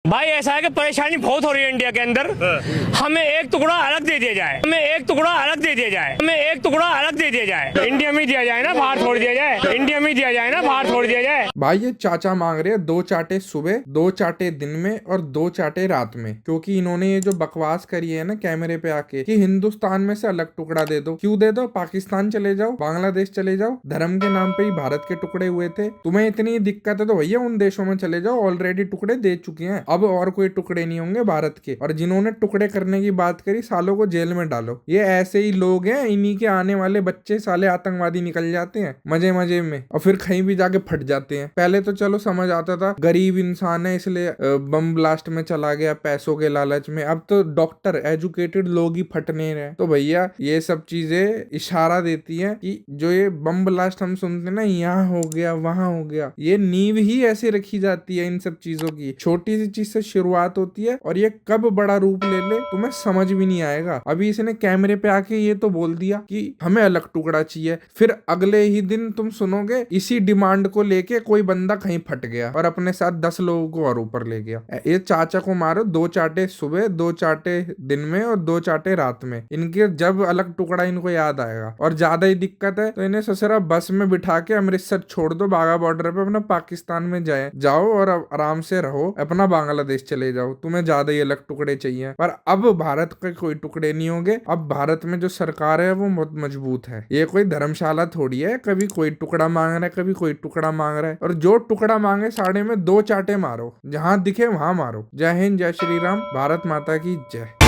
भाई ऐसा है कि परेशानी बहुत हो रही है इंडिया के अंदर। हमें एक टुकड़ा अलग दे दिया जाए, हमें एक टुकड़ा अलग दे दिया जाए, हमें एक टुकड़ा अलग दे दिया जाए। इंडिया में दिया जाए ना, बाहर छोड़ दिया जाए। इंडिया में दिया जाए ना, बाहर छोड़ दिया जाए। भाई ये चाचा मांग रहे हैं 2 चाटे सुबह, 2 चाटे दिन में और 2 चाटे रात में, क्योंकि इन्होंने ये जो बकवास करी है ना कैमरे पे आके कि हिंदुस्तान में से अलग टुकड़ा दे दो। क्यों दे दो? पाकिस्तान चले जाओ, बांग्लादेश चले जाओ, धर्म के नाम पे ही भारत के टुकड़े हुए थे। तुम्हें इतनी दिक्कत है तो भैया उन देशों में चले जाओ, ऑलरेडी टुकड़े दे चुके हैं, अब और कोई टुकड़े नहीं होंगे भारत के। और जिन्होंने टुकड़े करने की बात करी सालों को जेल में डालो। ये ऐसे ही लोग हैं, इन्हीं के आने वाले बच्चे साले आतंकवादी निकल जाते हैं मजे मजे में और फिर कहीं भी जाके फट जाते हैं। पहले तो चलो समझ आता था गरीब इंसान है इसलिए बम ब्लास्ट में चला गया पैसों के लालच में, अब तो डॉक्टर एजुकेटेड लोग ही फटने रहे। तो भैया ये सब चीजें इशारा देती हैं कि जो ये बम ब्लास्ट हम सुनते ना, यहाँ हो गया वहां हो गया, ये नींव ही ऐसे रखी जाती है इन सब चीजों की। छोटी सी चीज से शुरुआत होती है और ये कब बड़ा रूप ले ले तुम्हें समझ भी नहीं आएगा। अभी इसने कैमरे पे आके ये तो बोल दिया कि हमें अलग टुकड़ा चाहिए, फिर अगले ही दिन तुम सुनोगे इसी डिमांड को लेके कोई बंदा कहीं फट गया और अपने साथ 10 लोगों को और ऊपर ले गया। ये चाचा को मारो 2 चाटे सुबह, 2 चाटे दिन में और 2 चाटे रात में। इनके जब अलग टुकड़ा इनको याद आएगा और ज्यादा ही दिक्कत है तो इन्हें ससुरा बस में बिठा के अमृतसर छोड़ दो, बाघा बॉर्डर पे अपना पाकिस्तान में जाओ और आराम से रहो, अपना बांग्लादेश चले जाओ। तुम्हें ज्यादा ही अलग टुकड़े चाहिए। पर अब भारत के कोई टुकड़े नहीं होंगे। अब भारत में जो सरकार है वो बहुत मजबूत है। ये कोई धर्मशाला थोड़ी है, कभी कोई टुकड़ा मांग रहा है, कभी कोई टुकड़ा मांग रहा है। और जो टुकड़ा मांगे साड़े में 2 चाटे मारो, जहां दिखे वहां मारो। जय हिंद, जय श्री राम, भारत माता की जय।